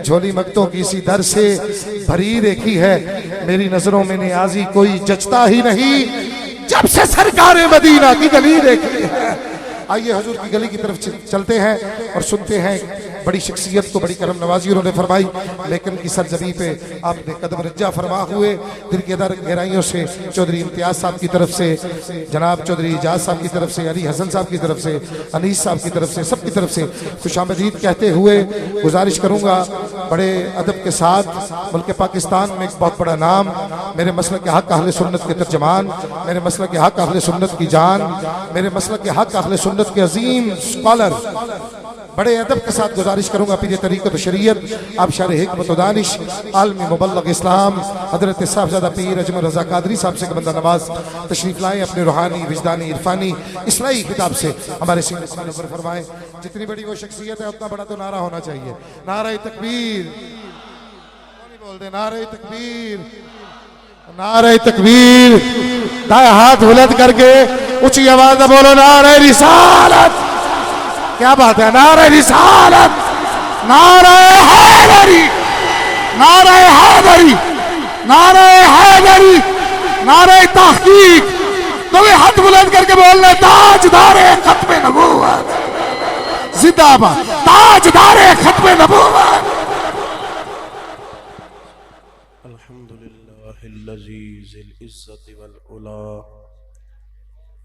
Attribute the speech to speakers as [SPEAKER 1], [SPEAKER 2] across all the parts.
[SPEAKER 1] جھولی مگتوں کی اسی در سے بھری دیکھی ہے، میری نظروں میں نیازی کوئی جچتا ہی نہیں جب سے سرکار مدینہ کی گلی دیکھی ہے۔ آئیے حضور کی گلی کی طرف چلتے ہیں اور سنتے ہیں بڑی شخصیت کو، بڑی کرم نوازی انہوں نے فرمائی، لیکن کی سرزمین پہ آپ نے قدم رجع فرما ہوئے دل کے در گہرائیوں سے چودھری امتیاز صاحب کی طرف سے، جناب چودھری اجاز صاحب کی طرف سے، علی حسن صاحب کی طرف سے، انیس صاحب کی طرف سے، سب کی طرف سے خوش آمدید کہتے ہوئے گزارش کروں گا بڑے ادب کے ساتھ، ملک پاکستان میں ایک بہت بڑا نام، میرے مسلک حق اہل سنت کے ترجمان، میرے مسلک حق اہل سنت کی جان، میرے مسلک حق اہل سنت کے عظیم اسکالر، بڑے ادب کے ساتھ گزارش کروں گا پیر طریقت و شریعت، آبشار حکمت و دانش، عالمی مبلغ اسلام حضرت صاحبزادہ پیر اجمل رضا قادری صاحب سے بندہ نواز تشریف لائیں، اپنے روحانی وجدانی عرفانی اصلاحی خطاب سے ہمارے سینے سے نور فرمائیں۔ جتنی بڑی وہ شخصیت ہے اتنا بڑا تو نعرہ ہونا چاہیے، نعرہ تکبیر، بول دے نعرہ تکبیر، نعرہ تکبیر، دائیں ہاتھ بلند کر کے اونچی آواز میں بولو نعرہ رسالت، کیا بات ہے، نعرہ رسالت، نعرہ حیدری، نعرہ حیدری، نعرہ حیدری، نعرہ تحقیق، دونوں ہاتھ بلند کر کے بولنے تاجدار ختم نبوت زندہ باد، تاجدار ختم نبوت۔
[SPEAKER 2] الحمدللہ الذی ذی العزت والعلا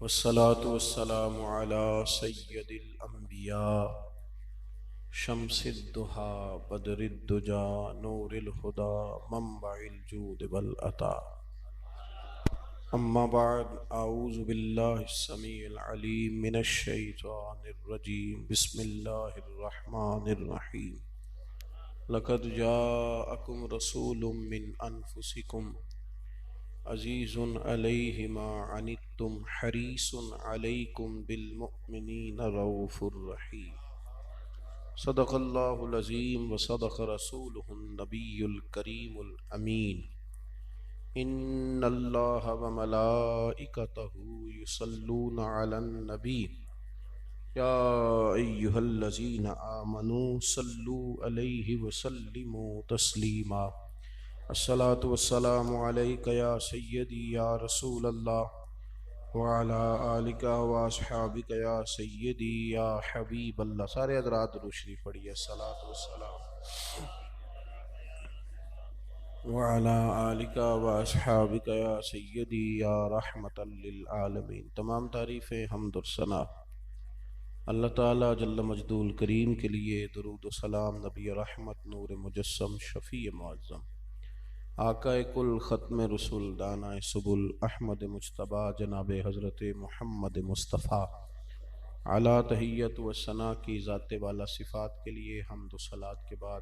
[SPEAKER 2] والصلاة والسلام علی سید الانبیاء شمس الضحیٰ بدر الدجا نور الہدا منبع الجود والعطا، اما بعد، اعوذ باللہ السمیع العلیم من الشیطان الرجیم، بسم اللہ الرحمن الرحیم۔ لقد جاءکم رسول من انفسکم عزیز علیہ ما عنتم حریص علیکم بالمؤمنین رؤوف الرحیم۔ صدق اللہ العظیم وصدق رسولہ النبی الکریم الامین۔ ان اللہ وملائکتہ یصلون علی النبی یا ایہا الذین آمنوا صلوا علیہ وسلموا تسلیما۔ الصلاة والسلام علیک یا سیدی یا رسول اللہ وعلی آلک واصحابک یا سیدی یا حبیب اللہ۔ سارے حضرات درود شریف پڑھیے، الصلاة والسلام وعلی آلک واصحابک یا سیدی یا رحمت للعالمین۔ تمام تعریفیں حمد و ثنا اللہ تعالیٰ جل مجدہ الکریم کے لیے، درود و سلام نبی رحمت نور مجسم شفیع معظم آقا کل ختم رسول دانہ سبل احمد مجتبیٰ جناب حضرت محمد مصطفیٰ اعلیٰ تحیت و ثنا کی ذات والا صفات کے لیے حمد و صلات کے بعد،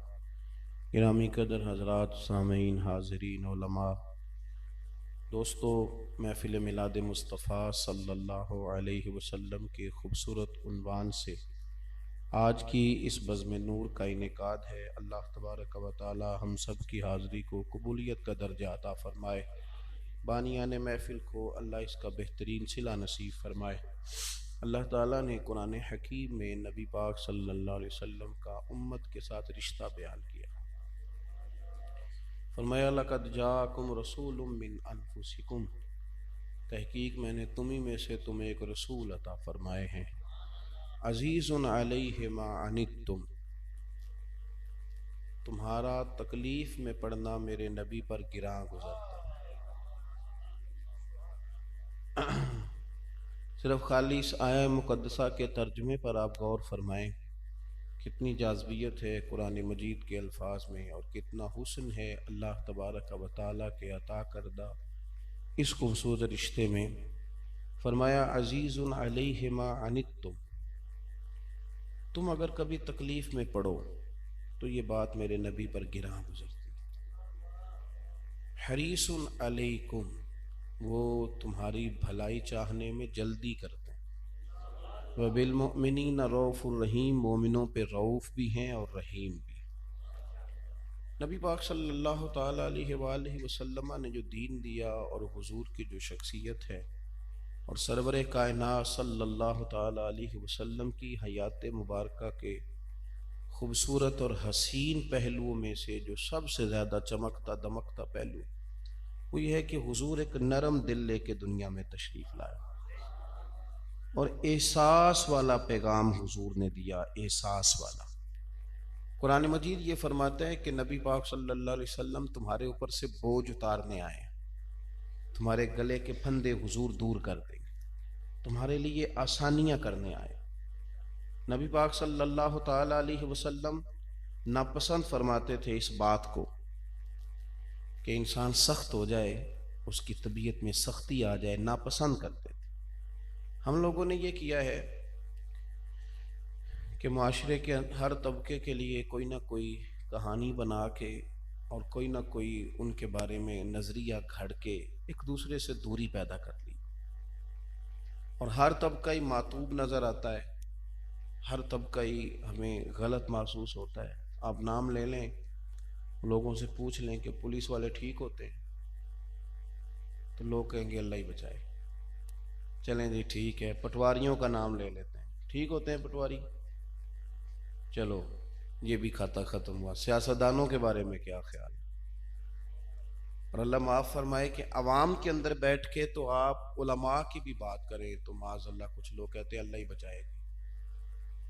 [SPEAKER 2] گرامی قدر حضرات، سامعین، حاضرین، علماء، دوستو، محفل میلاد مصطفیٰ صلی اللہ علیہ وسلم کے خوبصورت عنوان سے آج کی اس بزم نور کا انعقاد ہے۔ اللہ تبارک و تعالی ہم سب کی حاضری کو قبولیت کا درجہ عطا فرمائے، بانیان محفل کو اللہ اس کا بہترین صلہ نصیب فرمائے۔ اللہ تعالیٰ نے قرآن حکیم میں نبی پاک صلی اللہ علیہ وسلم کا امت کے ساتھ رشتہ بیان کیا، فرمایا لقد جاءکم رسول من انفسکم، تحقیق میں نے تمہیں میں سے تمہیں ایک رسول عطا فرمائے ہیں، عزیز علیہ ما عنتم، تمہارا تکلیف میں پڑنا میرے نبی پر گراں گزرتا۔ صرف خالی اس آیہ مقدسہ کے ترجمے پر آپ غور فرمائیں، کتنی جاذبیت ہے قرآن مجید کے الفاظ میں، اور کتنا حسن ہے اللہ تبارک و تعالیٰ کے عطا کردہ اس خوبصورت رشتے میں۔ فرمایا عزیز علیہ ما عنتم، تم اگر کبھی تکلیف میں پڑو تو یہ بات میرے نبی پر گراں گزرتی۔ حریص علیکم، وہ تمہاری بھلائی چاہنے میں جلدی کرتے ہیں، وبالمؤمنین رؤوف الرحیم، مومنوں پہ رؤوف بھی ہیں اور رحیم بھی۔ نبی پاک صلی اللہ تعالیٰ علیہ وآلہ وسلم نے جو دین دیا اور حضور کی جو شخصیت ہے، اور سرور کائنات صلی اللہ تعالیٰ علیہ وسلم کی حیات مبارکہ کے خوبصورت اور حسین پہلوؤں میں سے جو سب سے زیادہ چمکتا دمکتا پہلو وہ یہ ہے کہ حضور ایک نرم دل لے کے دنیا میں تشریف لائے اور احساس والا پیغام حضور نے دیا، احساس والا۔ قرآن مجید یہ فرماتا ہے کہ نبی پاک صلی اللہ علیہ وسلم تمہارے اوپر سے بوجھ اتارنے آئے، تمہارے گلے کے پھندے حضور دور کر دیں گے، تمہارے لیے آسانیاں کرنے آئے۔ نبی پاک صلی اللہ تعالی علیہ وسلم ناپسند فرماتے تھے اس بات کو کہ انسان سخت ہو جائے، اس کی طبیعت میں سختی آ جائے، ناپسند کرتے تھے۔ ہم لوگوں نے یہ کیا ہے کہ معاشرے کے ہر طبقے کے لیے کوئی نہ کوئی کہانی بنا کے اور کوئی نہ کوئی ان کے بارے میں نظریہ گھڑ کے ایک دوسرے سے دوری پیدا کر لی، اور ہر طبقہ ہی معتوب نظر آتا ہے، ہر طبقہ ہی ہمیں غلط محسوس ہوتا ہے۔ آپ نام لے لیں، لوگوں سے پوچھ لیں کہ پولیس والے ٹھیک ہوتے ہیں تو لوگ کہیں گے اللہ ہی بچائے، چلیں جی ٹھیک ہے۔ پٹواریوں کا نام لے لیتے ہیں، ٹھیک ہوتے ہیں پٹواری، چلو یہ بھی کھاتا ختم ہوا۔ سیاستدانوں کے بارے میں کیا خیال ہے؟ اور اللہ معاف فرمائے کہ عوام کے اندر بیٹھ کے تو آپ علماء کی بھی بات کریں تو معاذ اللہ کچھ لوگ کہتے ہیں اللہ ہی بچائے گا،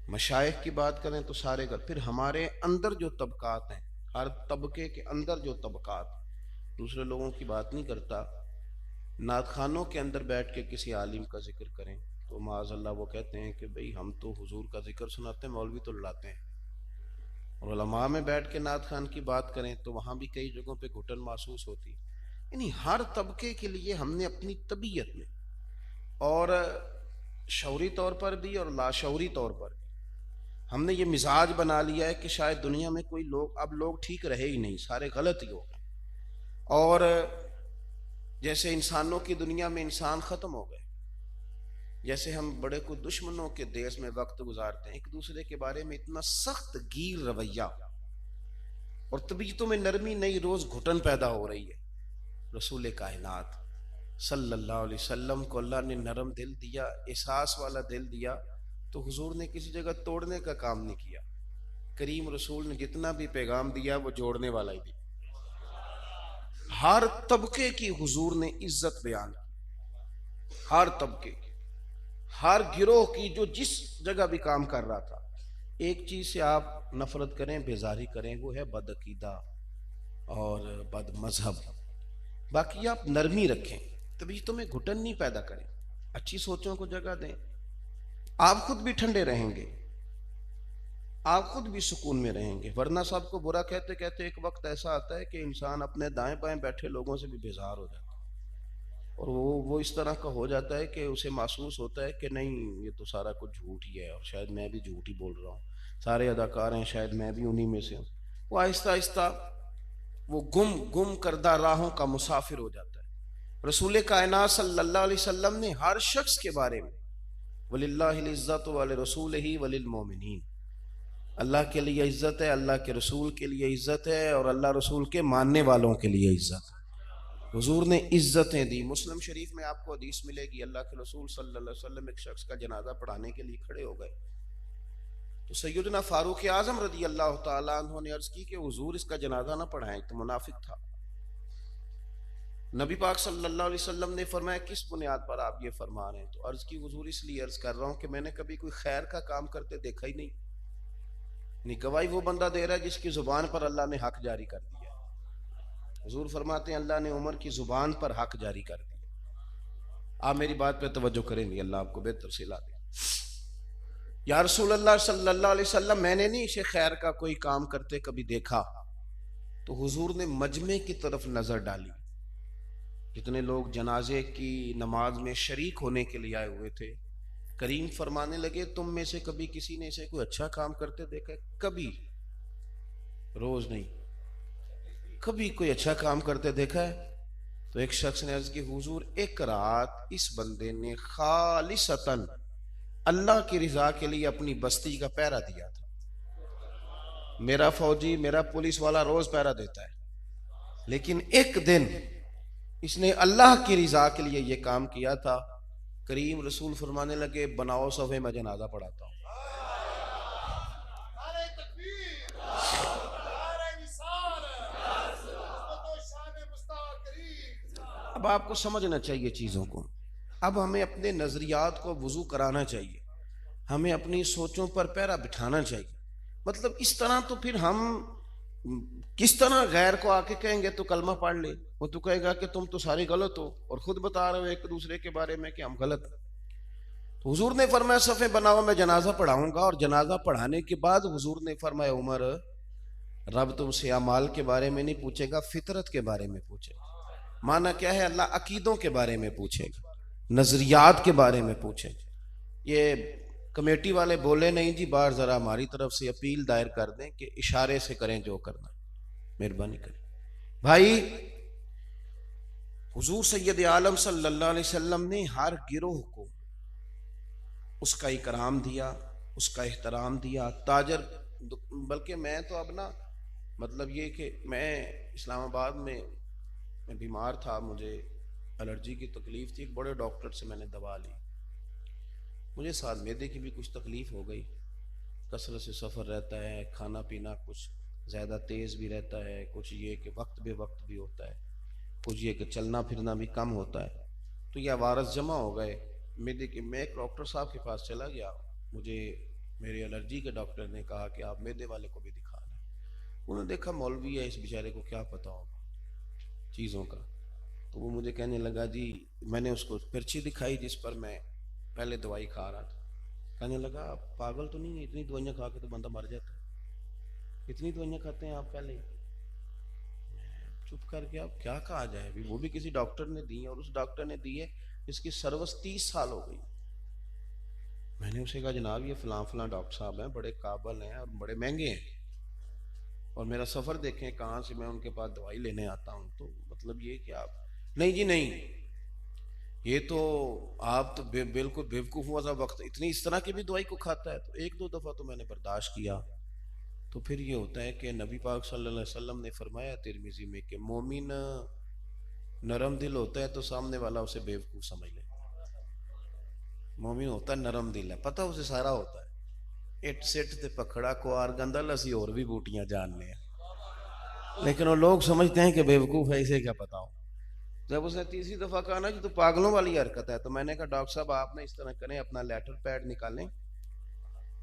[SPEAKER 2] مشائخ کی بات کریں تو سارے کا۔ پھر ہمارے اندر جو طبقات ہیں، ہر طبقے کے اندر جو طبقات، دوسرے لوگوں کی بات نہیں کرتا، نعت خانوں کے اندر بیٹھ کے کسی عالم کا ذکر کریں تو معاذ اللہ وہ کہتے ہیں کہ بھئی ہم تو حضور کا ذکر سناتے ہیں، مولوی تو لڑاتے ہیں۔ اور علماء میں بیٹھ کے نعت خان کی بات کریں تو وہاں بھی کئی جگہوں پہ گھٹن محسوس ہوتی۔ یعنی ہر طبقے کے لیے ہم نے اپنی طبیعت میں، اور شعوری طور پر بھی اور لاشعوری طور پر بھی، ہم نے یہ مزاج بنا لیا ہے کہ شاید دنیا میں کوئی لوگ، اب لوگ ٹھیک رہے ہی نہیں، سارے غلط ہی ہو گئے، اور جیسے انسانوں کی دنیا میں انسان ختم ہو گئے، جیسے ہم بڑے کو دشمنوں کے دیش میں وقت گزارتے ہیں، ایک دوسرے کے بارے میں اتنا سخت گیر رویہ اور طبیعتوں میں نرمی نہیں، روز گھٹن پیدا ہو رہی ہے۔ رسول کائنات صلی اللہ علیہ وسلم کو اللہ نے نرم دل دیا، احساس والا دل دیا، تو حضور نے کسی جگہ توڑنے کا کام نہیں کیا۔ کریم رسول نے جتنا بھی پیغام دیا وہ جوڑنے والا ہی دیا۔ ہر طبقے کی حضور نے عزت بیان کی، ہر طبقے کی، ہر گروہ کی، جو جس جگہ بھی کام کر رہا تھا۔ ایک چیز سے آپ نفرت کریں، بیزاری کریں، وہ ہے بد عقیدہ اور بد مذہب۔ باقی آپ نرمی رکھیں، طبیعتوں میں گھٹن نہیں پیدا کریں، اچھی سوچوں کو جگہ دیں، آپ خود بھی ٹھنڈے رہیں گے، آپ خود بھی سکون میں رہیں گے۔ ورنہ صاحب کو برا کہتے کہتے ایک وقت ایسا آتا ہے کہ انسان اپنے دائیں بائیں بیٹھے لوگوں سے بھی بیزار ہو جاتا ہے، اور وہ اس طرح کا ہو جاتا ہے کہ اسے محسوس ہوتا ہے کہ نہیں یہ تو سارا کچھ جھوٹ ہی ہے، اور شاید میں بھی جھوٹ ہی بول رہا ہوں، سارے اداکار ہیں شاید میں بھی انہی میں سے ہوں۔ وہ آہستہ آہستہ وہ گم کردہ راہوں کا مسافر ہو جاتا ہے۔ رسول کائنات صلی اللہ علیہ وسلم نے ہر شخص کے بارے میں وَلِلَّهِ الْعِزَّةُ وَلِرَسُولِهِ وَلِلْمُؤْمِنِينَ، اللہ کے لیے عزت ہے، اللہ کے رسول کے لیے عزت ہے، اور اللہ رسول کے ماننے والوں کے لیے عزت ہے۔ حضور نے عزتیں دی۔ مسلم شریف میں آپ کو حدیث ملے گی، اللہ کے رسول صلی اللہ علیہ وسلم ایک شخص کا جنازہ پڑھانے کے لیے کھڑے ہو گئے تو سیدنا فاروق اعظم رضی اللہ تعالیٰ عنہ نے عرض کی کہ حضور اس کا جنازہ نہ پڑھائیں، تو منافق تھا۔ نبی پاک صلی اللہ علیہ وسلم نے فرمایا کس بنیاد پر آپ یہ فرما رہے ہیں؟ تو عرض کی حضور اس لیے عرض کر رہا ہوں کہ میں نے کبھی کوئی خیر کا کام کرتے دیکھا ہی نہیں، یعنی گواہی وہ بندہ دے رہا ہے جس کی زبان پر اللہ نے حق جاری کر دیا۔ حضور فرماتے ہیں اللہ نے عمر کی زبان پر حق جاری کر دیا۔ آپ میری بات پہ توجہ کریں گے، اللہ آپ کو بہتر سے لا دے۔ یا رسول اللہ صلی اللہ علیہ وسلم میں نے نہیں اسے خیر کا کوئی کام کرتے کبھی دیکھا۔ تو حضور نے مجمع کی طرف نظر ڈالی، جتنے لوگ جنازے کی نماز میں شریک ہونے کے لیے آئے ہوئے تھے، کریم فرمانے لگے تم میں سے کبھی کسی نے اسے کوئی اچھا کام کرتے دیکھا ہے؟ کبھی، روز نہیں، کبھی کوئی اچھا کام کرتے دیکھا ہے؟ تو ایک شخص نے عرض کی حضور ایک رات اس بندے نے خالصتاً اللہ کی رضا کے لیے اپنی بستی کا پہرا دیا تھا۔ میرا فوجی، میرا پولیس والا روز پہرا دیتا ہے، لیکن ایک دن اس نے اللہ کی رضا کے لیے یہ کام کیا تھا۔ کریم رسول فرمانے لگے بناؤ صفحے میں جنازہ پڑھاتا ہوں۔ اب آپ کو سمجھنا چاہیے چیزوں کو. اب ہمیں اپنے نظریات کو وضو کرانا چاہیے, ہمیں اپنی سوچوں پر پیرا بٹھانا چاہیے. مطلب اس طرح تو پھر ہم کس طرح غیر کو آ کے کہیں گے تو کلمہ پڑھ لے, وہ تو کہے گا کہ تم تو سارے غلط ہو, اور خود بتا رہے ہو ایک دوسرے کے بارے میں کہ ہم غلط ہیں. تو حضور نے فرمایا صفیں بناؤ, میں جنازہ پڑھاؤں گا, اور جنازہ پڑھانے کے بعد حضور نے فرمایا عمر رب تم سے اعمال کے بارے میں نہیں پوچھے گا, فطرت کے بارے میں پوچھے گا. معنی کیا ہے؟ اللہ عقیدوں کے بارے میں پوچھے گا, نظریات کے بارے میں پوچھے گا. یہ کمیٹی والے بولے نہیں جی, بار ذرا ہماری طرف سے اپیل دائر کر دیں کہ اشارے سے کریں جو کرنا, مہربانی کریں. بھائی حضور سید عالم صلی اللہ علیہ وسلم نے ہر گروہ کو اس کا اکرام دیا, اس کا احترام دیا. تاجر, بلکہ میں تو اب نا مطلب یہ کہ میں اسلام آباد میں بیمار تھا, مجھے الرجی کی تکلیف تھی, ایک بڑے ڈاکٹر سے میں نے دوا لی, مجھے ساتھ معدے کی بھی کچھ تکلیف ہو گئی, کثرت سے سفر رہتا ہے, کھانا پینا کچھ زیادہ تیز بھی رہتا ہے, کچھ یہ کہ وقت بے وقت بھی ہوتا ہے, کچھ یہ کہ چلنا پھرنا بھی کم ہوتا ہے. تو یہ عوارض جمع ہو گئے معدے کے. میں ایک ڈاکٹر صاحب کے پاس چلا گیا, مجھے میرے الرجی کے ڈاکٹر نے کہا کہ آپ معدے والے کو بھی دکھا لیں. انہوں نے دیکھا مولوی ہے, اس بیچارے کو کیا پتہ ہوگا چیزوں کا. تو وہ مجھے کہنے لگا جی, میں نے اس کو پرچی دکھائی جس پر میں پہلے دوائی کھا رہا تھا. کہنے لگا آپ پاگل تو نہیں ہیں, اتنی دوائیاں کھا کے تو بندہ مر جاتا ہے, اتنی دوائیاں کھاتے ہیں آپ پہلے. چپ کر کے اب کیا کہا جائے, ابھی وہ بھی کسی ڈاکٹر نے دی ہیں, اور اس ڈاکٹر نے دی ہے اس کی سروس 30 سال ہو گئی. میں نے اسے کہا جناب یہ فلاں فلاں ڈاکٹر صاحب ہیں, بڑے قابل ہیں اور بڑے مہنگے ہیں, اور میرا سفر دیکھیں کہاں سے میں ان کے پاس دوائی لینے آتا ہوں. تو مطلب یہ کہ آپ نہیں جی نہیں, یہ تو آپ تو بالکل بیوقوف ہوا تھا وقت, اتنی اس طرح کی بھی دوائی کو کھاتا ہے. تو ایک دو دفعہ تو میں نے برداشت کیا. تو پھر یہ ہوتا ہے کہ نبی پاک صلی اللہ علیہ وسلم نے فرمایا ترمذی میں کہ مومن نرم دل ہوتا ہے تو سامنے والا اسے بیوقوف سمجھ لے. مومن ہوتا ہے نرم دل ہے, پتہ اسے سارا ہوتا ہے. اٹ سٹ تے پکھڑا کو آر گندل اسی اور بھی بوٹیاں جاننے ہیں, لیکن وہ لوگ سمجھتے ہیں کہ بیوقوف ہے, اسے کیا پتا ہو. جب اس نے تیسری دفعہ کہا نا جی تو پاگلوں والی حرکت ہے, تو میں نے کہا ڈاکٹر صاحب آپ نے اس طرح کریں, اپنا لیٹر پیڈ نکالیں,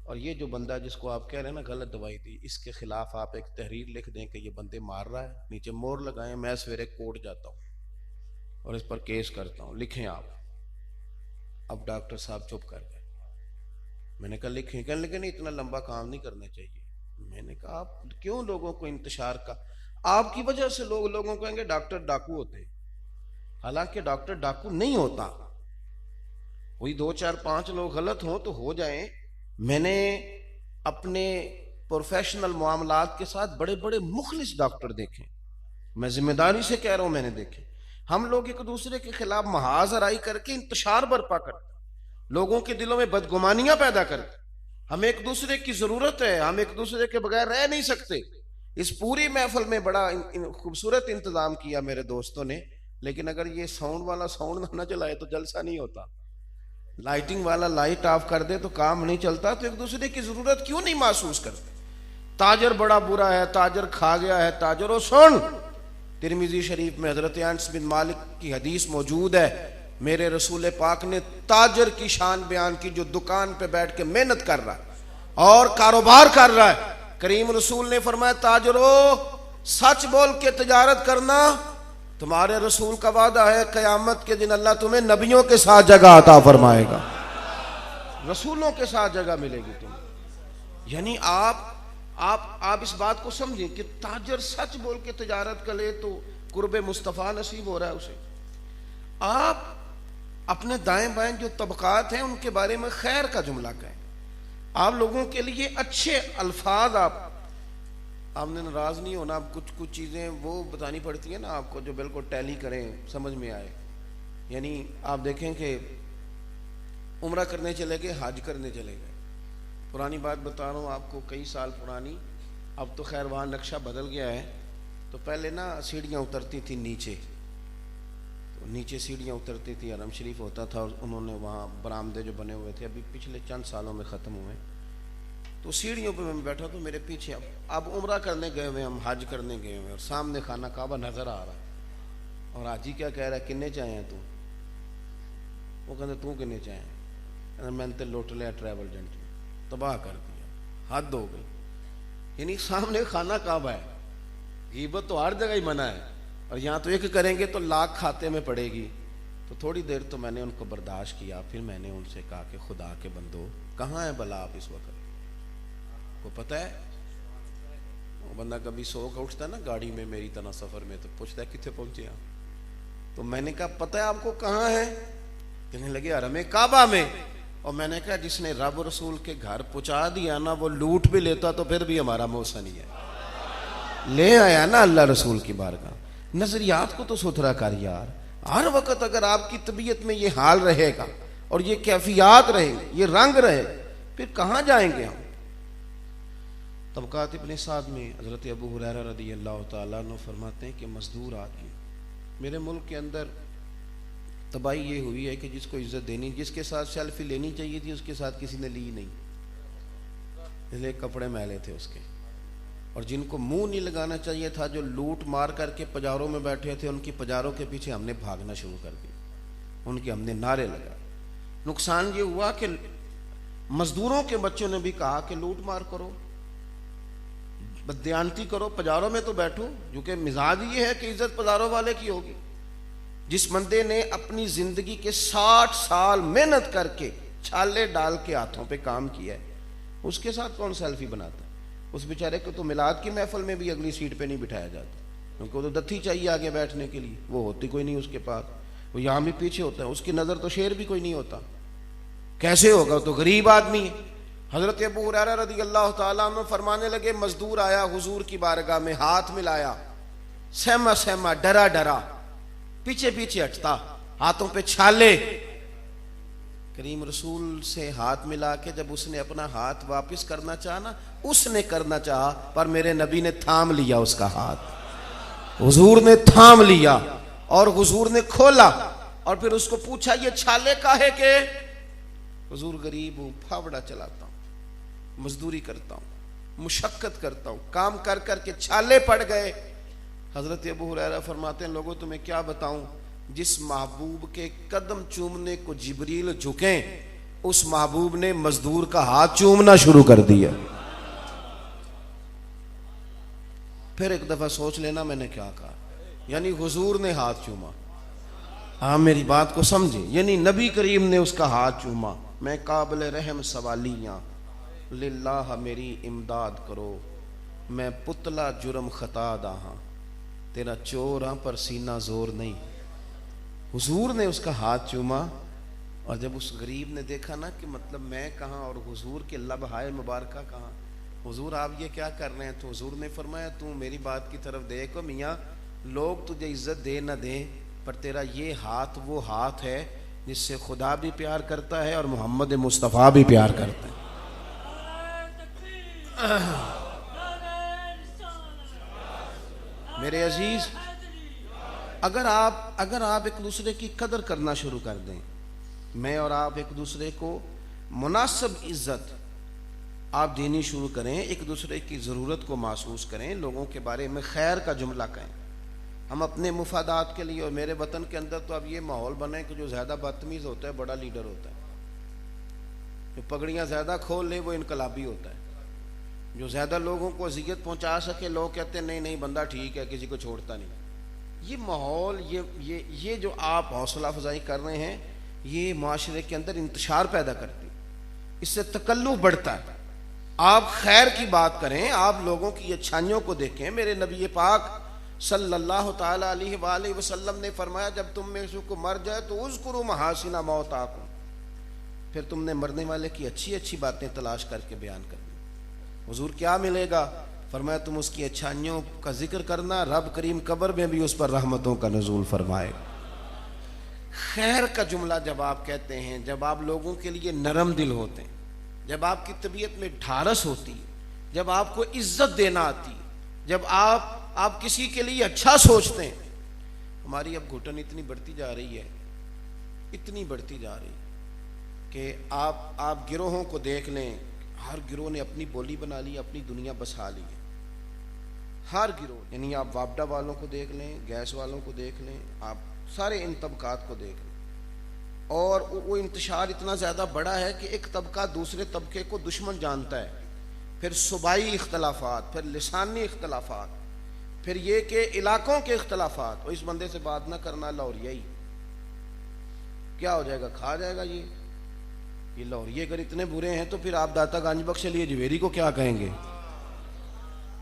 [SPEAKER 2] اور یہ جو بندہ جس کو آپ کہہ رہے ہیں نا غلط دوائی دی, اس کے خلاف آپ ایک تحریر لکھ دیں کہ یہ بندے مار رہا ہے, نیچے مور لگائیں, میں سویرے کورٹ جاتا ہوں اور اس پر کیس کرتا ہوں, لکھیں آپ. اب ڈاکٹر صاحب چپ کر گئے. میں نے کہا لکھیں, کہ لیکن اتنا لمبا کام نہیں کرنا چاہیے. میں نے کہا آپ کیوں لوگوں کو انتشار کا, آپ کی وجہ سے لوگوں کو کہیں گے ڈاکٹر ڈاکو ہوتے ہیں, حالانکہ ڈاکٹر ڈاکو نہیں ہوتا. کوئی 2 4 5 لوگ غلط ہوں تو ہو جائیں. میں نے اپنے پروفیشنل معاملات کے ساتھ بڑے بڑے مخلص ڈاکٹر دیکھے, میں ذمہ داری سے کہہ رہا ہوں, میں نے دیکھے. ہم لوگ ایک دوسرے کے خلاف محاذ آرائی کر کے انتشار برپا کرتے, لوگوں کے دلوں میں بدگمانیاں پیدا کرتے. ہمیں ایک دوسرے کی ضرورت ہے, ہم ایک دوسرے کے بغیر رہ نہیں سکتے. اس پوری محفل میں بڑا خوبصورت انتظام کیا میرے دوستوں نے, لیکن اگر یہ ساؤنڈ والا ساؤنڈ نہ چلائے تو جلسہ نہیں ہوتا, لائٹنگ والا لائٹ آف کر دے تو کام نہیں چلتا. تو ایک دوسرے کی ضرورت کیوں نہیں محسوس کرتے؟ تاجر بڑا برا ہے, تاجر کھا گیا ہے, تاجر و سن. ترمذی شریف میں حضرت انس بن مالک کی حدیث موجود ہے, میرے رسول پاک نے تاجر کی شان بیان کی جو دکان پہ بیٹھ کے محنت کر رہا ہے اور کاروبار کر رہا ہے. کریم رسول نے فرمایا تاجرو سچ بول کے تجارت کرنا, تمہارے رسول کا وعدہ ہے قیامت کے دن اللہ تمہیں نبیوں کے ساتھ جگہ عطا فرمائے گا, رسولوں کے ساتھ جگہ ملے گی تمہیں. یعنی آپ اس بات کو سمجھیں کہ تاجر سچ بول کے تجارت کرے تو قرب مصطفیٰ نصیب ہو رہا ہے اسے. آپ اپنے دائیں بائیں جو طبقات ہیں ان کے بارے میں خیر کا جملہ کہیں, آپ لوگوں کے لیے اچھے الفاظ, آپ نے ناراض نہیں ہونا. آپ کچھ چیزیں وہ بتانی پڑتی ہیں نا آپ کو جو بالکل ٹیلی کریں, سمجھ میں آئے. یعنی آپ دیکھیں کہ عمرہ کرنے چلے گئے, حج کرنے چلے گئے, پرانی بات بتا رہا ہوں آپ کو, کئی سال پرانی, اب تو خیر وہاں نقشہ بدل گیا ہے. تو پہلے نا سیڑھیاں اترتی تھیں نیچے, تو نیچے سیڑھیاں اترتی تھی, حرم شریف ہوتا تھا, اور انہوں نے وہاں برآمدے جو بنے ہوئے تھے ابھی پچھلے چند سالوں میں ختم ہوئے. تو سیڑھیوں پہ میں بیٹھا تو میرے پیچھے اب عمرہ کرنے گئے ہوئے, ہم حج کرنے گئے ہوئے, اور سامنے خانہ کعبہ نظر آ رہا ہے. اور حاجی کیا کہہ رہا ہے, کنے چاہے ہیں تو وہ کہتے تو کنے چاہے ہیں, میں نے تے لوٹ لیا ٹریول ایجنٹ نے, تباہ کر دیا, حد ہو گئی. یعنی سامنے خانہ کعبہ ہے, غیبت تو ہر جگہ ہی منع ہے, اور یہاں تو ایک کریں گے تو لاکھ کھاتے میں پڑے گی. تو تھوڑی دیر تو میں نے ان کو برداشت کیا, پھر میں نے ان سے کہا کہ خدا کے بندو کہاں ہے بلا آپ اس وقت, کو پتہ ہے؟ وہ بندہ کبھی سو کا اٹھتا ہے نا گاڑی میں میری طرح سفر میں, تو پوچھتا ہے کتنے پہنچے آپ. تو میں نے کہا پتہ ہے آپ کو کہاں ہے؟ کہنے لگے حرم کعبہ میں. اور میں نے کہا جس نے رب رسول کے گھر پہنچا دیا نا, وہ لوٹ بھی لیتا تو پھر بھی ہمارا موسا نہیں ہے. لے آیا نا اللہ رسول کی بارگاہ. نظریات کو تو ستھرا کر یار. ہر وقت اگر آپ کی طبیعت میں یہ حال رہے گا اور یہ کیفیات رہے, یہ رنگ رہے, پھر کہاں جائیں گے ہم؟ طبقات ابن سعد میں حضرت ابو ہریرہ رضی اللہ تعالیٰ عنہ فرماتے ہیں کہ مزدور آدمی, میرے ملک کے اندر تباہی یہ ہوئی ہے کہ جس کو عزت دینی, جس کے ساتھ سیلفی لینی چاہیے تھی اس کے ساتھ کسی نے لی نہیں, اس لیے کپڑے میلے تھے اس کے. اور جن کو منہ نہیں لگانا چاہیے تھا, جو لوٹ مار کر کے پجاروں میں بیٹھے تھے, ان کی پجاروں کے پیچھے ہم نے بھاگنا شروع کر دیا, ان کے ہم نے نعرے لگا. نقصان یہ ہوا کہ مزدوروں کے بچوں نے بھی کہا کہ لوٹ مار کرو, بددیانتی کرو, پجاروں میں تو بیٹھو, جو کہ مزاج یہ ہے کہ عزت پجاروں والے کی ہوگی. جس بندے نے اپنی زندگی کے 60 سال محنت کر کے چھالے ڈال کے ہاتھوں پہ کام کیا ہے, اس کے ساتھ کون سیلفی بناتا ہے؟ اس بیچارے کو تو میلاد کی محفل میں بھی اگلی سیٹ پہ نہیں بٹھایا جاتا, کیونکہ وہ تو دتھی چاہیے آگے بیٹھنے کے لیے, وہ ہوتی کوئی نہیں اس کے پاس, وہ یہاں بھی پیچھے ہوتا ہے, اس کی نظر تو شیر بھی کوئی نہیں ہوتا. کیسے ہوگا؟ تو غریب آدمی ہے. حضرت ابو ہریرہ رضی اللہ تعالیٰ عنہ فرمانے لگے مزدور آیا حضور کی بارگاہ میں, ہاتھ ملایا, سہما سہما, ڈرا ڈرا, پیچھے پیچھے ہٹتا, ہاتھوں پہ چھالے. کریم رسول سے ہاتھ ملا کے جب اس نے اپنا ہاتھ واپس کرنا چاہا نا, اس نے کرنا چاہا پر میرے نبی نے تھام لیا اس کا ہاتھ, حضور نے تھام لیا اور حضور نے کھولا, اور پھر اس کو پوچھا یہ چھالے کا ہے کہ حضور غریب ہوں, پھاوڑا چلاتا ہوں, مزدوری کرتا ہوں, مشقت کرتا ہوں, کام کر کر کے چھالے پڑ گئے. حضرت ابو ہریرہ فرماتے ہیں لوگوں تمہیں کیا بتاؤں, جس محبوب کے قدم چومنے کو جبریل جھکیں, اس محبوب نے مزدور کا ہاتھ چومنا شروع کر دیا. پھر ایک دفعہ سوچ لینا میں نے کیا کہا, یعنی حضور نے ہاتھ چوما. ہاں میری بات کو سمجھیں, یعنی نبی کریم نے اس کا ہاتھ چوما. میں قابل رحم سوالیاں للہ میری امداد کرو, میں پتلا جرم خطا داہاں, تیرا چور ہاں پر سینہ زور نہیں. حضور نے اس کا ہاتھ چوما, اور جب اس غریب نے دیکھا نا کہ مطلب میں کہاں اور حضور کے لب ہائے مبارکہ کہاں, حضور آپ یہ کیا کر رہے ہیں؟ تو حضور نے فرمایا تو میری بات کی طرف دیکھو میاں, لوگ تجھے عزت دے نہ دیں, پر تیرا یہ ہاتھ وہ ہاتھ ہے جس سے خدا بھی پیار کرتا ہے اور محمد مصطفیٰ بھی پیار کرتا ہے. میرے عزیز, اگر آپ ایک دوسرے کی قدر کرنا شروع کر دیں, میں اور آپ ایک دوسرے کو مناسب عزت آپ دینی شروع کریں, ایک دوسرے کی ضرورت کو محسوس کریں, لوگوں کے بارے میں خیر کا جملہ کہیں. ہم اپنے مفادات کے لیے, اور میرے وطن کے اندر تو اب یہ ماحول بنا ہے کہ جو زیادہ بدتمیز ہوتا ہے بڑا لیڈر ہوتا ہے, جو پگڑیاں زیادہ کھول لے وہ انقلابی ہوتا ہے, جو زیادہ لوگوں کو اذیت پہنچا سکے لوگ کہتے ہیں نہیں نہیں بندہ ٹھیک ہے, کسی کو چھوڑتا نہیں. یہ ماحول, یہ جو آپ حوصلہ افزائی کر رہے ہیں, یہ معاشرے کے اندر انتشار پیدا کرتی, اس سے تکلف بڑھتا ہے. آپ خیر کی بات کریں, آپ لوگوں کی اچھائیوں کو دیکھیں. میرے نبی پاک صلی اللہ تعالی علیہ وآلہ وسلم نے فرمایا جب تم میں سے کو مر جائے تو اذکروا محاسن موتاکم, پھر تم نے مرنے والے کی اچھی اچھی باتیں تلاش کر کے بیان کرنی. حضور کیا ملے گا؟ فرمایا تم اس کی اچھائیوں کا ذکر کرنا, رب کریم قبر میں بھی اس پر رحمتوں کا نزول فرمائے. خیر کا جملہ جب آپ کہتے ہیں, جب آپ لوگوں کے لیے نرم دل ہوتے ہیں, جب آپ کی طبیعت میں ڈھارس ہوتی ہے, جب آپ کو عزت دینا آتی ہے, جب آپ کسی کے لیے اچھا سوچتے ہیں. ہماری اب گھٹن اتنی بڑھتی جا رہی ہے, اتنی بڑھتی جا رہی ہے کہ آپ گروہوں کو دیکھ لیں, ہر گروہ نے اپنی بولی بنا لی, اپنی دنیا بسا لی ہے. ہر گروہ، یعنی آپ وابڈا والوں کو دیکھ لیں، گیس والوں کو دیکھ لیں، آپ سارے ان طبقات کو دیکھ لیں، اور وہ انتشار اتنا زیادہ بڑا ہے کہ ایک طبقہ دوسرے طبقے کو دشمن جانتا ہے، پھر صوبائی اختلافات، پھر لسانی اختلافات، پھر یہ کہ علاقوں کے اختلافات، اور اس بندے سے بات نہ کرنا لاہوریہ ہی، کیا ہو جائے گا؟ کھا جائے گا یہ لاہوریے اگر اتنے برے ہیں تو پھر آپ داتا گنج بخش علی اجویری کو کیا کہیں گے؟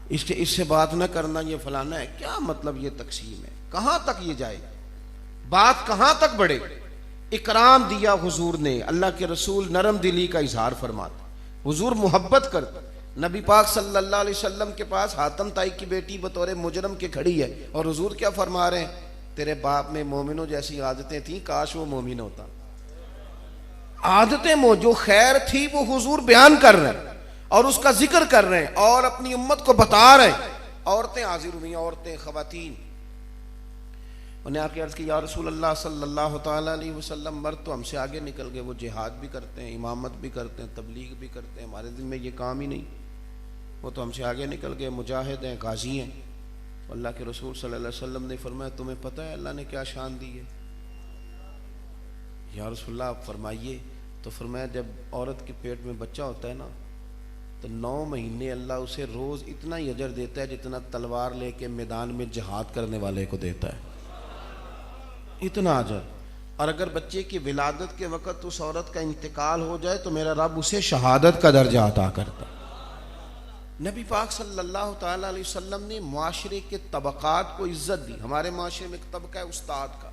[SPEAKER 2] اس سے بات نہ کرنا، یہ فلانا ہے، کیا مطلب یہ تقسیم ہے؟ کہاں تک یہ جائے؟ بات کہاں تک بڑھے؟ اکرام دیا حضور نے، اللہ کے رسول نرم دلی کا اظہار فرماتا، حضور محبت کرتا، نبی پاک صلی اللہ علیہ وسلم کے پاس حاتم طائی کی بیٹی بطور مجرم کے کھڑی ہے، اور حضور کیا فرما رہے ہیں؟ تیرے باپ میں مومنوں جیسی عادتیں تھیں، کاش وہ مومن ہوتا۔ عادتیں جو خیر تھی وہ حضور بیان کر رہے ہیں اور اس کا ذکر کر رہے ہیں اور اپنی امت کو بتا رہے ہیں۔ عورتیں حاضر ہوئی، عورتیں، خواتین، انہوں نے آ کے عرض کی یا رسول اللہ صلی اللہ تعالیٰ علیہ وسلم، مرد تو ہم سے آگے نکل گئے، وہ جہاد بھی کرتے ہیں، امامت بھی کرتے ہیں، تبلیغ بھی کرتے ہیں، ہمارے دل میں یہ کام ہی نہیں، وہ تو ہم سے آگے نکل گئے، مجاہد ہیں، غازی ہیں۔ اللہ کے رسول صلی اللہ علیہ وسلم نے فرمایا تمہیں پتہ ہے اللہ نے کیا شان دی ہے؟ یا رسول اللہ آپ فرمائیے۔ تو فرمایا جب عورت کے پیٹ میں بچہ ہوتا ہے نا تو 9 مہینے اللہ اسے روز اتنا ہی اجر دیتا ہے جتنا تلوار لے کے میدان میں جہاد کرنے والے کو دیتا ہے، اتنا اجر۔ اور اگر بچے کی ولادت کے وقت اس عورت کا انتقال ہو جائے تو میرا رب اسے شہادت کا درجہ عطا کرتا ہے۔ نبی پاک صلی اللہ تعالیٰ علیہ وسلم نے معاشرے کے طبقات کو عزت دی۔ ہمارے معاشرے میں ایک طبقہ ہے استاد کا،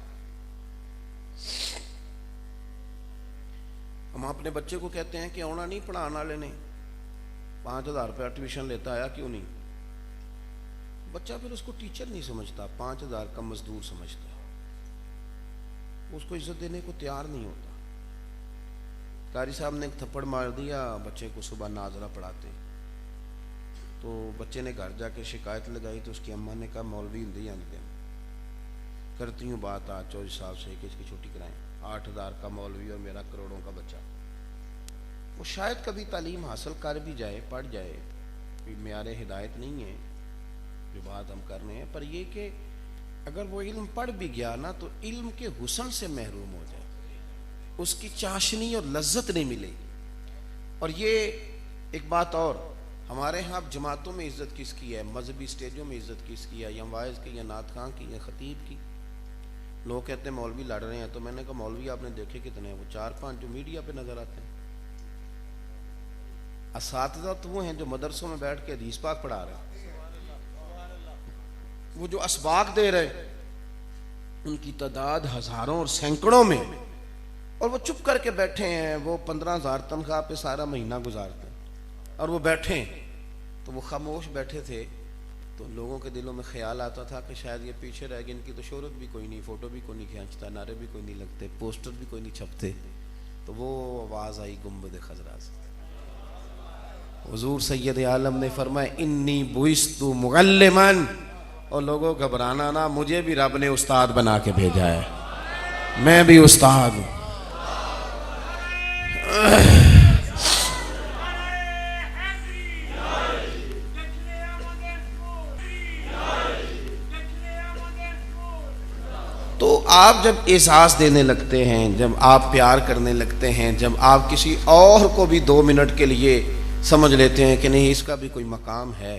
[SPEAKER 2] ہم اپنے بچے کو کہتے ہیں کہ اونا نہیں پڑھانا والے نے 5000 روپیہ ٹیوشن لیتا آیا کیوں نہیں؟ بچہ پھر اس کو ٹیچر نہیں سمجھتا، 5000 کا مزدور سمجھتا ہے، اس کو عزت دینے کو تیار نہیں ہوتا۔ قاری صاحب نے ایک تھپڑ مار دیا بچے کو صبح ناظرہ پڑھاتے، تو بچے نے گھر جا کے شکایت لگائی تو اس کی اماں نے کہا مولوی ہندی آنتے ہیں، کرتی ہوں بات آج چودھری صاحب سے کہ اس کی چھٹی کرائیں، 8000 کا مولوی اور میرا کروڑوں کا بچہ۔ وہ شاید کبھی تعلیم حاصل کر بھی جائے، پڑھ جائے، کوئی معیار ہدایت نہیں ہے جو بات ہم کر رہے ہیں، پر یہ کہ اگر وہ علم پڑھ بھی گیا نا تو علم کے حسن سے محروم ہو جائے، اس کی چاشنی اور لذت نہیں ملے گی۔ اور یہ ایک بات اور، ہمارے ہاں اب جماعتوں میں عزت کس کی ہے، مذہبی سٹیجوں میں عزت کس کی ہے، یا واعظ کی، یا نعت خواں کی، یا خطیب کی؟ لوگ کہتے ہیں مولوی لڑ رہے ہیں، تو میں نے کہا مولوی آپ نے دیکھے کتنے ہیں؟ وہ 4-5 جو میڈیا پہ نظر آتے ہیں۔ اساتذہ تو وہ ہیں جو مدرسوں میں بیٹھ کے حدیث پاک پڑھا رہے ہیں، وہ جو اسباق دے رہے ہیں ان کی تعداد ہزاروں اور سینکڑوں میں، اور وہ چپ کر کے بیٹھے ہیں، وہ 15,000 تنخواہ پہ سارا مہینہ گزارتے ہیں، اور وہ بیٹھے ہیں تو وہ خاموش بیٹھے تھے، تو لوگوں کے دلوں میں خیال آتا تھا کہ شاید یہ پیچھے رہ گئے، ان کی تو شہرت بھی کوئی نہیں، فوٹو بھی کوئی نہیں کھینچتا، نعرے بھی کوئی نہیں لگتے، پوسٹر بھی کوئی نہیں چھپتے۔ تو وہ آواز آئی گنبد خضرا سے، حضور سید عالم نے فرمایا انی بعثت معلما، اور لوگوں گھبرانا نا، مجھے بھی رب نے استاد بنا کے بھیجا ہے، میں بھی استاد ہوں۔ تو آپ جب احساس دینے لگتے ہیں، جب آپ پیار کرنے لگتے ہیں، جب آپ کسی اور کو بھی 2 منٹ کے لیے سمجھ لیتے ہیں کہ نہیں اس کا بھی کوئی مقام ہے،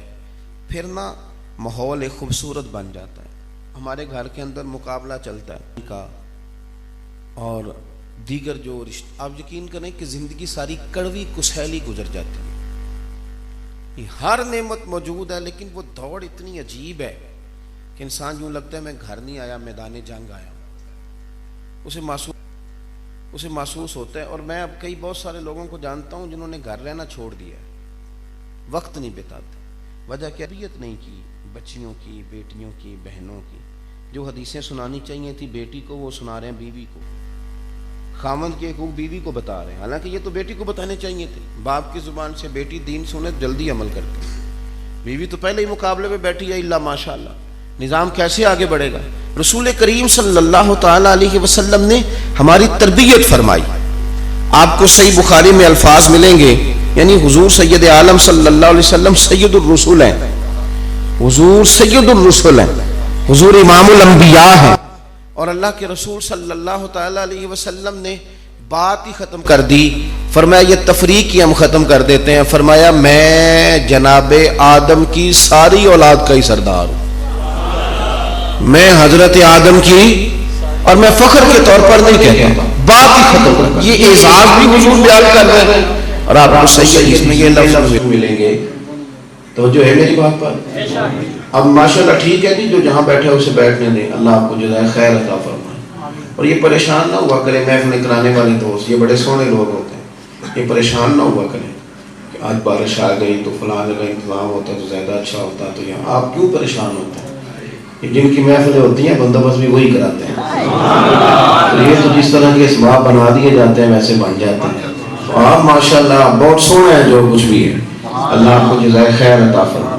[SPEAKER 2] پھر نا ماحول ایک خوبصورت بن جاتا ہے۔ ہمارے گھر کے اندر مقابلہ چلتا ہے کا اور دیگر جو رشتہ، آپ یقین کریں کہ زندگی ساری کڑوی کسیلی گزر جاتی ہے، ہر نعمت موجود ہے لیکن وہ دوڑ اتنی عجیب ہے کہ انسان یوں لگتا ہے میں گھر نہیں آیا، میدان جنگ آیا ہوں، اسے محسوس ہوتا ہے۔ اور میں اب بہت سارے لوگوں کو جانتا ہوں جنہوں نے گھر رہنا چھوڑ دیا ہے، وقت نہیں بتاتے، وجہ کیا؟ تربیت نہیں کی بچیوں کی، بیٹیوں کی، بہنوں کی، جو حدیثیں سنانی چاہیے تھی بیٹی کو وہ سنا رہے ہیں بیوی کو، خامند کے حقوق بیوی کو بتا رہے ہیں، حالانکہ یہ تو بیٹی کو بتانے چاہیے تھے۔ باپ کی زبان سے بیٹی دین سنے جلدی عمل کرتی، بیوی تو پہلے ہی مقابلے میں بیٹھی ہے، اللہ ماشاء اللہ، نظام کیسے آگے بڑھے گا؟ رسول کریم صلی اللہ تعالی علیہ وسلم نے ہماری تربیت فرمائی۔ آپ کو صحیح بخاری میں الفاظ ملیں گے، یعنی حضور سید عالم صلی اللہ علیہ وسلم سید الرسول ہیں، حضور سید الرسل ہیں، حضور امام الانبیاء ہیں، اور اللہ کے رسول صلی اللہ تعالی علیہ وسلم نے بات ہی ختم کر دی. فرمایا یہ تفریق ہی ہم ختم کر دیتے ہیں. فرمایا میں جناب آدم کی ساری اولاد کا ہی سردار ہوں، میں حضرت آدم کی، اور میں فخر کے طور پر نہیں کہتا، بات ہی ختم کر. یہ اعزاز بھی حضور بیان کر رہے ہیں، اور آپ کو صحیح حدیث میں یہ لفظ ملیں گے. توجہ ہے میری بات پر؟ اب ماشاءاللہ ٹھیک ہے جی، جو جہاں بیٹھے اسے بیٹھنے دیں، اللہ آپ کو جزائے خیر عطا فرمائے. اور یہ پریشان نہ ہوا کرے محفل کرانے والے دوست، یہ بڑے سونے لوگ ہوتے ہیں، یہ پریشان نہ ہوا کریں کہ آج بارش آ گئی تو فلاں جگہ انتظام ہوتا تو زیادہ اچھا ہوتا. تو یہاں آپ کیوں پریشان ہوتے ہیں؟ جن کی محفلیں ہوتی ہیں بندوبست بھی وہی کراتے ہیں. یہ تو جس طرح کے اسباب بنا دیے جاتے ہیں ویسے بن جاتے ہیں. تو آپ ماشاءاللہ بہت سونا ہے جو کچھ بھی ہے، اللہ آپ کو جزائے خیر عطا فرمائے.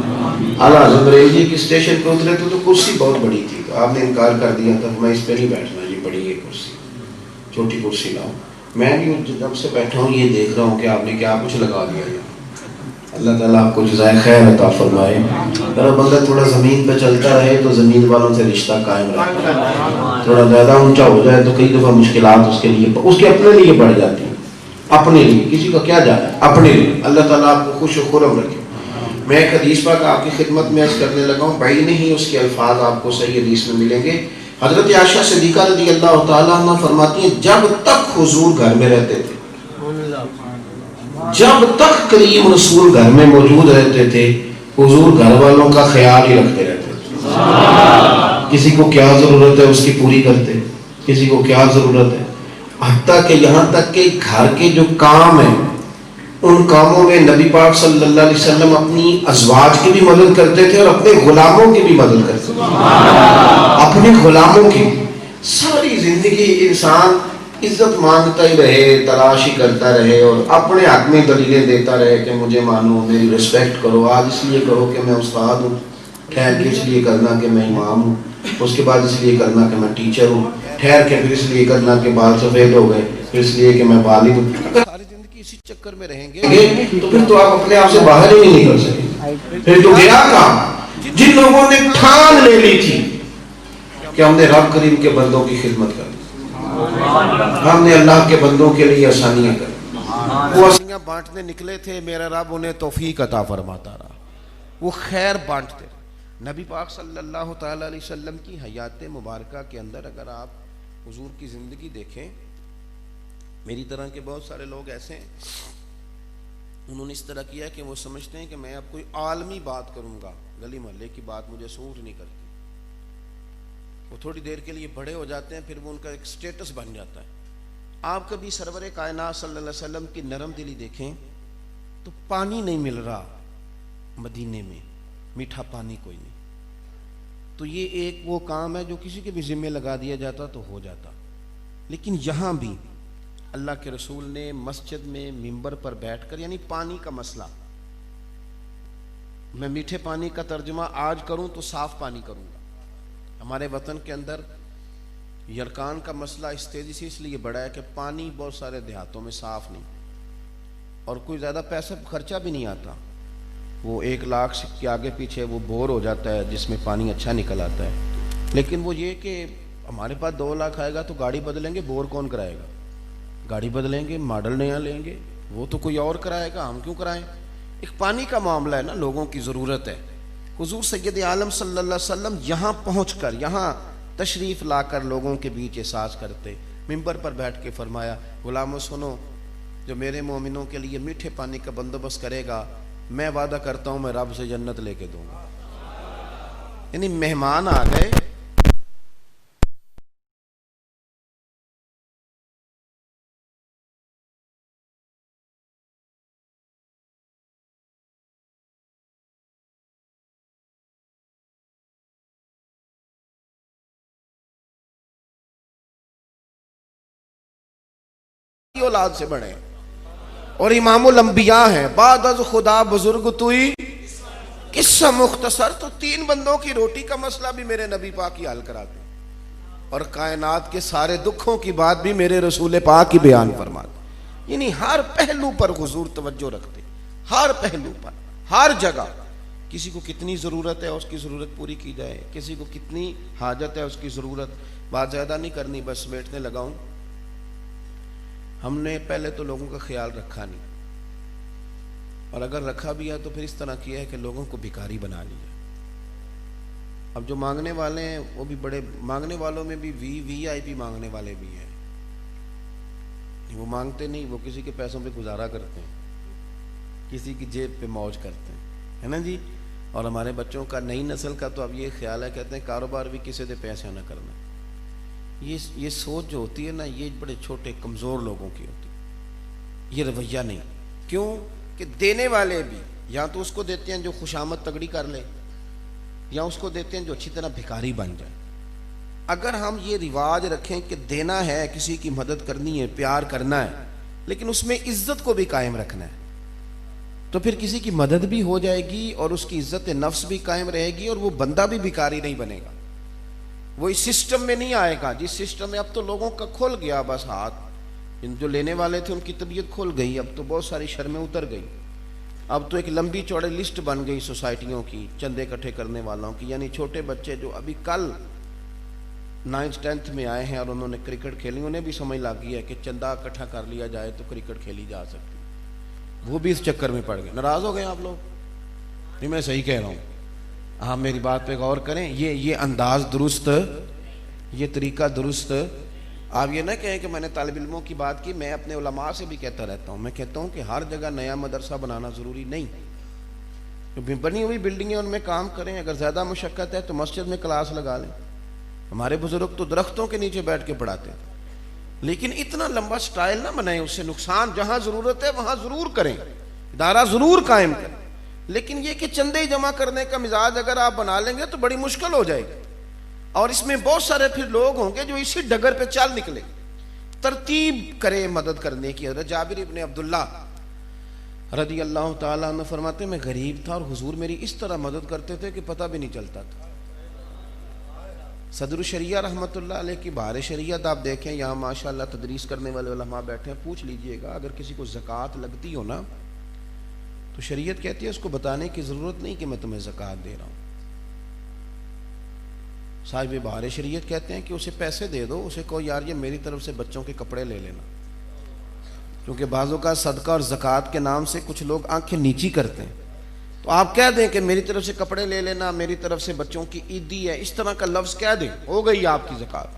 [SPEAKER 2] اعلیٰ حضرت بریلوی جی کی اسٹیشن پہ اترے تو کرسی بہت بڑی تھی، تو آپ نے انکار کر دیا تھا میں اس پہ نہیں بیٹھنا، یہ بڑی ہے کرسی، چھوٹی کرسی لاؤ. میں بھی جب سے بیٹھا ہوں یہ دیکھ رہا ہوں کہ آپ نے کیا کچھ لگا دیا ہے. اللہ تعالیٰ آپ کو جزائے خیر عطا فرمائے. اگر بندہ تھوڑا زمین پہ چلتا رہے تو زمین والوں سے رشتہ قائم رہتا ہے. تھوڑا زیادہ اونچا ہو جائے تو کئی دفعہ مشکلات اس کے لیے، اس کے اپنے لیے بڑھ جاتی ہیں، اپنے لیے، کسی کا کیا جانا ہے، اپنے لیے. اللہ تعالیٰ آپ کو خوش و خرم رکھے. میں ایک حدیث پاک آپ کی خدمت میں عرض کرنے لگا ہوں، بڑی نہیں اس کے الفاظ آپ کو صحیح حدیث میں ملیں گے. حضرت عائشہ صدیقہ رضی اللہ تعالیٰ عنہ فرماتی ہیں جب تک حضور گھر میں رہتے تھے، جب تک کریم رسول گھر میں موجود رہتے تھے، حضور گھر والوں کا خیال ہی رکھتے رہتے تھے. کسی کو کیا ضرورت ہے اس کی پوری کرتے، کسی کو کیا ضرورت ہے، حتیٰ کہ یہاں تک کہ گھر کے جو کام ہیں ان کاموں میں نبی پاک صلی اللہ علیہ وسلم اپنی ازواج کی بھی مدد کرتے تھے اور اپنے غلاموں کی بھی مدد کرتے تھے. اپنے غلاموں کی ساری زندگی انسان عزت مانگتا ہی رہے، تلاش ہی کرتا رہے، اور اپنے حق میں دلیلیں دیتا رہے کہ مجھے مانو، میری رسپیکٹ کرو. آج اس لیے کرو کہ میں استاد ہوں، ٹھہر کے اس لیے کرنا کہ میں امام ہوں، اس کے بعد اس لیے کرنا کہ میں ٹیچر ہوں، ٹھہر کے پھر اس لیے کرنا کہ بال سفید ہو گئے، پھر اس لیے کہ میں والد ہوں. ساری زندگی اسی چکر میں رہیں گے تو پھر تو آپ اپنے آپ سے باہر ہی نہیں نکل سکے. پھر تو گیا کام جن لوگوں نے ٹھان لے لی تھی کہ ہم نے رب کریم کے بندوں کی خدمت کر، ہم نے اللہ کے بندوں کے لیے آسانیاں کر، وہ آسانیاں بانٹنے نکلے تھے، میرا رب انہیں توفیق عطا فرماتا رہا، وہ خیر بانٹتے. نبی پاک صلی اللہ تعالیٰ علیہ وسلم کی حیات مبارکہ کے اندر اگر آپ حضور کی زندگی دیکھیں، میری طرح کے بہت سارے لوگ ایسے ہیں انہوں نے اس طرح کیا کہ وہ سمجھتے ہیں کہ میں اب کوئی عالمی بات کروں گا، گلی محلے کی بات مجھے سوٹ نہیں کرتی. وہ تھوڑی دیر کے لیے بڑے ہو جاتے ہیں، پھر وہ ان کا ایک سٹیٹس بن جاتا ہے. آپ کبھی سرور کائنات صلی اللہ علیہ وسلم کی نرم دلی دیکھیں تو پانی نہیں مل رہا مدینے میں، میٹھا پانی کوئی نہیں. تو یہ ایک وہ کام ہے جو کسی کے بھی ذمہ لگا دیا جاتا تو ہو جاتا. لیکن یہاں بھی اللہ کے رسول نے مسجد میں منبر پر بیٹھ کر، یعنی پانی کا مسئلہ، میں میٹھے پانی کا ترجمہ آج کروں تو صاف پانی کروں گا. ہمارے وطن کے اندر یرکان کا مسئلہ اس تیزی سے اس لیے بڑھا ہے کہ پانی بہت سارے دیہاتوں میں صاف نہیں، اور کوئی زیادہ پیسہ خرچہ بھی نہیں آتا. وہ 1 لاکھ کے آگے پیچھے وہ بور ہو جاتا ہے جس میں پانی اچھا نکل آتا ہے. لیکن وہ یہ کہ ہمارے پاس 2 لاکھ آئے گا تو گاڑی بدلیں گے، بور کون کرائے گا؟ گاڑی بدلیں گے، ماڈل نیا لیں گے، وہ تو کوئی اور کرائے گا، ہم کیوں کرائیں؟ ایک پانی کا معاملہ ہے نا، لوگوں کی ضرورت ہے. حضور سید عالم صلی اللہ علیہ وسلم یہاں پہنچ کر، یہاں تشریف لا کر لوگوں کے بیچ احساس کرتے، منبر پر بیٹھ کے فرمایا غلاموں سنو، جو میرے مومنوں کے لیے میٹھے پانی کا بندوبست کرے گا میں وعدہ کرتا ہوں میں رب سے جنت لے کے دوں گا. یعنی مہمان آ گئے، اولاد سے بڑے اور امام الانبیاء ہیں. بعد از خدا بزرگ توئی قصہ مختصر، تو 3 بندوں کی روٹی کا مسئلہ بھی میرے نبی پاک ہی حل کراتے اور کائنات کے سارے دکھوں کی بات بھی میرے رسول پاک ہی بیان فرماتے. یعنی ہر پہلو پر حضور توجہ رکھتے، ہر پہلو پر، ہر جگہ. کسی کو کتنی ضرورت ہے اس کی ضرورت پوری کی جائے، کسی کو کتنی حاجت ہے اس کی ضرورت، بات زیادہ نہیں کرنی، بس بیٹھنے لگاؤں۔ ہم نے پہلے تو لوگوں کا خیال رکھا نہیں، اور اگر رکھا بھی ہے تو پھر اس طرح کیا ہے کہ لوگوں کو بھکاری بنا لیا۔ اب جو مانگنے والے ہیں وہ بھی بڑے، مانگنے والوں میں بھی وی آئی پی مانگنے والے بھی ہیں، وہ مانگتے نہیں، وہ کسی کے پیسوں پہ گزارا کرتے ہیں، کسی کی جیب پہ موج کرتے ہیں، ہے نا جی۔ اور ہمارے بچوں کا، نئی نسل کا تو اب یہ خیال ہے، کہتے ہیں کاروبار بھی کسی دے پیسے نہ کرنا۔ یہ سوچ جو ہوتی ہے نا، یہ بڑے چھوٹے کمزور لوگوں کی ہوتی ہے، یہ رویہ نہیں۔ کیوں کہ دینے والے بھی یا تو اس کو دیتے ہیں جو خوشامد تگڑی کر لے، یا اس کو دیتے ہیں جو اچھی طرح بھکاری بن جائے۔ اگر ہم یہ رواج رکھیں کہ دینا ہے، کسی کی مدد کرنی ہے، پیار کرنا ہے، لیکن اس میں عزت کو بھی قائم رکھنا ہے، تو پھر کسی کی مدد بھی ہو جائے گی اور اس کی عزت نفس بھی قائم رہے گی، اور وہ بندہ بھی بھکاری نہیں بنے گا، وہ اس سسٹم میں نہیں آئے گا جس سسٹم میں اب تو لوگوں کا کھل گیا بس ہاتھ، جو لینے والے تھے ان کی طبیعت کھل گئی، اب تو بہت ساری شرمیں اتر گئی، اب تو ایک لمبی چوڑی لسٹ بن گئی سوسائٹیوں کی، چندے اکٹھے کرنے والوں کی، یعنی چھوٹے بچے جو ابھی کل 9th 10th میں آئے ہیں اور انہوں نے کرکٹ کھیلی، انہیں بھی سمجھ لگ گئی ہے کہ چندہ اکٹھا کر لیا جائے تو کرکٹ کھیلی جا سکتی، وہ بھی اس چکر میں پڑ گئے۔ ناراض ہو گئے آپ لوگ؟ نہیں، میں صحیح کہہ رہا ہوں، آپ میری بات پہ غور کریں، یہ انداز درست، یہ طریقہ درست۔ آپ یہ نہ کہیں کہ میں نے طالب علموں کی بات کی، میں اپنے علماء سے بھی کہتا رہتا ہوں، میں کہتا ہوں کہ ہر جگہ نیا مدرسہ بنانا ضروری نہیں، بنی ہوئی بلڈنگیں ان میں کام کریں، اگر زیادہ مشقت ہے تو مسجد میں کلاس لگا لیں۔ ہمارے بزرگ تو درختوں کے نیچے بیٹھ کے پڑھاتے ہیں، لیکن اتنا لمبا سٹائل نہ بنائیں، اس سے نقصان، جہاں ضرورت ہے وہاں ضرور کریں، ادارہ ضرور قائم کریں، لیکن یہ کہ چندے جمع کرنے کا مزاج اگر آپ بنا لیں گے تو بڑی مشکل ہو جائے گی، اور اس میں بہت سارے پھر لوگ ہوں گے جو اسی ڈگر پہ چل نکلے۔ ترتیب کرے مدد کرنے کی۔ حضرت جابر ابن عبداللہ رضی اللہ تعالیٰ عنہ فرماتے میں غریب تھا اور حضور میری اس طرح مدد کرتے تھے کہ پتہ بھی نہیں چلتا تھا۔ صدر الشریعہ رحمۃ اللہ علیہ کی بہار شریعت آپ دیکھیں، یہاں ماشاءاللہ تدریس کرنے والے علماء بیٹھے ہیں، پوچھ لیجئے گا اگر کسی کو زکوٰۃ لگتی ہو نا تو شریعت کہتی ہے اس کو بتانے کی ضرورت نہیں کہ میں تمہیں زکوٰۃ دے رہا ہوں۔ صاحب بہار شریعت کہتے ہیں کہ اسے پیسے دے دو، اسے کہو یار یہ میری طرف سے بچوں کے کپڑے لے لینا، کیونکہ بعضوں کا صدقہ اور زکوٰۃ کے نام سے کچھ لوگ آنکھیں نیچی کرتے ہیں، تو آپ کہہ دیں کہ میری طرف سے کپڑے لے لینا، میری طرف سے بچوں کی عیدی ہے، اس طرح کا لفظ کہہ دیں، ہو گئی آپ کی زکوٰۃ۔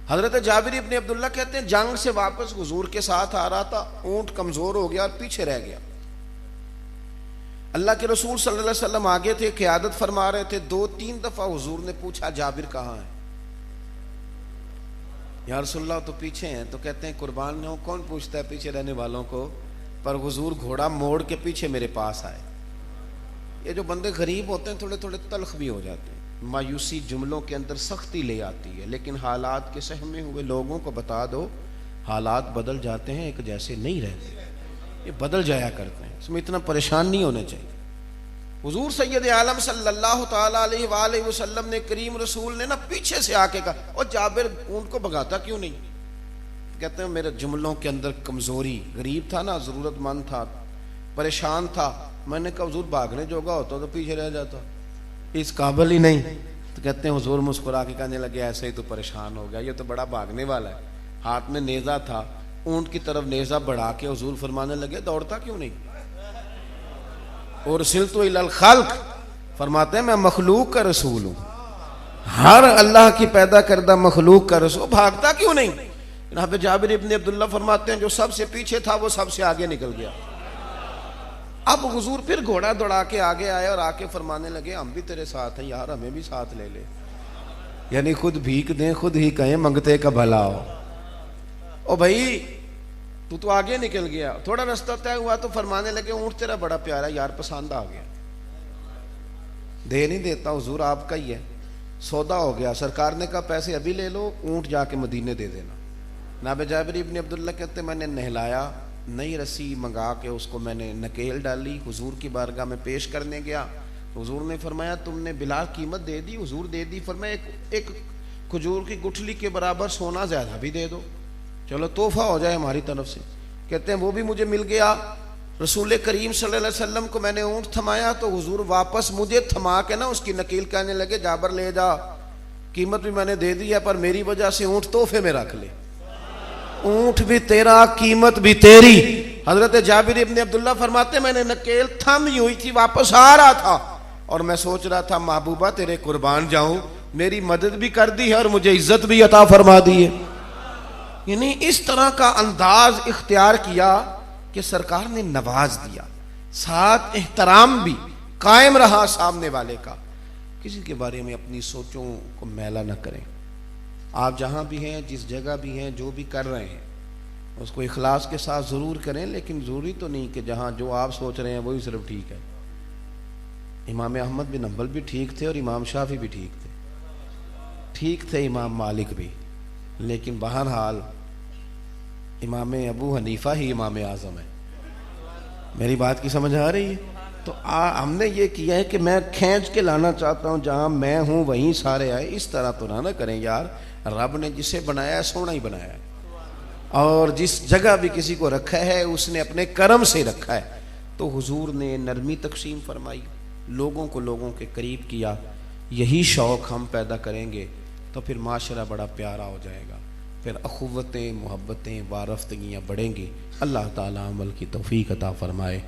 [SPEAKER 2] حضرت جابر ابن عبداللہ کہتے ہیں جنگ سے واپس حضور کے ساتھ آ رہا تھا، اونٹ کمزور ہو گیا اور پیچھے رہ گیا، اللہ کے رسول صلی اللہ علیہ وسلم آگے تھے، قیادت فرما رہے تھے، 2-3 دفعہ حضور نے پوچھا جابر کہاں ہے؟ یا رسول اللہ تو پیچھے ہیں، تو کہتے ہیں قربان ہو، کون پوچھتا ہے پیچھے رہنے والوں کو، پر حضور گھوڑا موڑ کے پیچھے میرے پاس آئے۔ یہ جو بندے غریب ہوتے ہیں تھوڑے تھوڑے تلخ بھی ہو جاتے ہیں، مایوسی جملوں کے اندر سختی لے آتی ہے، لیکن حالات کے سہمے ہوئے لوگوں کو بتا دو حالات بدل جاتے ہیں، ایک جیسے نہیں رہتے، یہ بدل جایا کرتے ہیں، اس میں اتنا پریشان نہیں ہونے چاہیے۔ حضور سید عالم صلی اللہ تعالیٰ علیہ وآلہ وسلم نے، کریم رسول نے نا پیچھے سے آ کے کہا اور جابر اونٹ کو بھگاتا کیوں نہیں؟ کہتے ہیں میرے جملوں کے اندر کمزوری، غریب تھا نا، ضرورت مند تھا، پریشان تھا، میں نے کہا حضور بھاگنے جوگا ہوتا تو پیچھے رہ جاتا، اس قابل ہی نہیں۔ تو کہتے ہیں حضور مسکرا کے کہنے لگے ایسے ہی تو پریشان ہو گیا، یہ تو بڑا بھاگنے والا ہے، ہاتھ میں نیزہ تھا، اونٹ کی طرف نیزہ بڑھا کے حضور فرمانے لگے دوڑتا کیوں نہیں؟ ارسلت الی الخلق، فرماتے ہیں میں مخلوق کا رسول ہوں، ہر اللہ کی پیدا کردہ مخلوق کا رسول، بھاگتا کیوں نہیں؟ جناب جابر ابن عبداللہ فرماتے ہیں جو سب سے پیچھے تھا وہ سب سے آگے نکل گیا۔ اب حضور پھر گھوڑا دوڑا کے آگے آئے اور آ کے فرمانے لگے ہم بھی تیرے ساتھ ہیں یار، ہمیں بھی ساتھ لے لے، یعنی خود بھیک دیں خود ہی کہیں منگتے کا بھلا ہو۔ او بھائی تو آگے نکل گیا، تھوڑا رستہ طے ہوا تو فرمانے لگے اونٹ تیرا بڑا پیارا یار، پسند آ گیا، دے نہیں دیتا حضور آپ کا ہی ہے، سودا ہو گیا۔ سرکار نے کہا پیسے ابھی لے لو، اونٹ جا کے مدینے دے دینا۔ جناب جابر ابن عبداللہ کہتے میں نے نہلایا، نئی رسی منگا کے اس کو میں نے نکیل ڈالی، حضور کی بارگاہ میں پیش کرنے گیا، حضور نے فرمایا تم نے بلا قیمت دے دی؟ حضور دے دی۔ فرمایا ایک کھجور کی گٹھلی کے برابر سونا زیادہ بھی دے دو، چلو تحفہ ہو جائے ہماری طرف سے۔ کہتے ہیں وہ بھی مجھے مل گیا۔ رسول کریم صلی اللہ علیہ وسلم کو میں نے اونٹ تھمایا تو حضور واپس مجھے تھما کے نا اس کی نکیل کہنے لگے جابر لے جا، قیمت بھی میں نے دے دی ہے پر میری وجہ سے اونٹ تحفے میں رکھ لے، اونٹ بھی تیرا قیمت بھی تیری۔ حضرت جابر ابن عبداللہ فرماتے میں نے نکیل تھمی ہوئی تھی، واپس آ رہا تھا اور میں سوچ رہا تھا محبوبہ تیرے قربان جاؤں، میری مدد بھی کر دی ہے اور مجھے عزت بھی عطا فرما دی ہے۔ یعنی اس طرح کا انداز اختیار کیا کہ سرکار نے نواز دیا، ساتھ احترام بھی قائم رہا سامنے والے کا۔ کسی کے بارے میں اپنی سوچوں کو میلا نہ کریں۔ آپ جہاں بھی ہیں، جس جگہ بھی ہیں، جو بھی کر رہے ہیں اس کو اخلاص کے ساتھ ضرور کریں، لیکن ضروری تو نہیں کہ جہاں جو آپ سوچ رہے ہیں وہی صرف ٹھیک ہے۔ امام احمد بن حنبل بھی ٹھیک تھے اور امام شافعی بھی ٹھیک تھے امام مالک بھی، لیکن بہرحال امام ابو حنیفہ ہی امام اعظم ہے۔ میری بات کی سمجھ آ رہی ہے؟ تو ہم نے یہ کیا ہے کہ میں کھینچ کے لانا چاہتا ہوں، جہاں میں ہوں وہیں سارے آئے، اس طرح تو نہ کریں یار۔ رب نے جسے بنایا ہے سونا ہی بنایا ہے، اور جس جگہ بھی کسی کو رکھا ہے اس نے اپنے کرم سے رکھا ہے۔ تو حضور نے نرمی تقسیم فرمائی، لوگوں کو لوگوں کے قریب کیا۔ یہی شوق ہم پیدا کریں گے تو پھر معاشرہ بڑا پیارا ہو جائے گا، پھر اخوتیں، محبتیں، وارفتگیاں بڑھیں گی۔ اللہ تعالیٰ عمل کی توفیق عطا فرمائے۔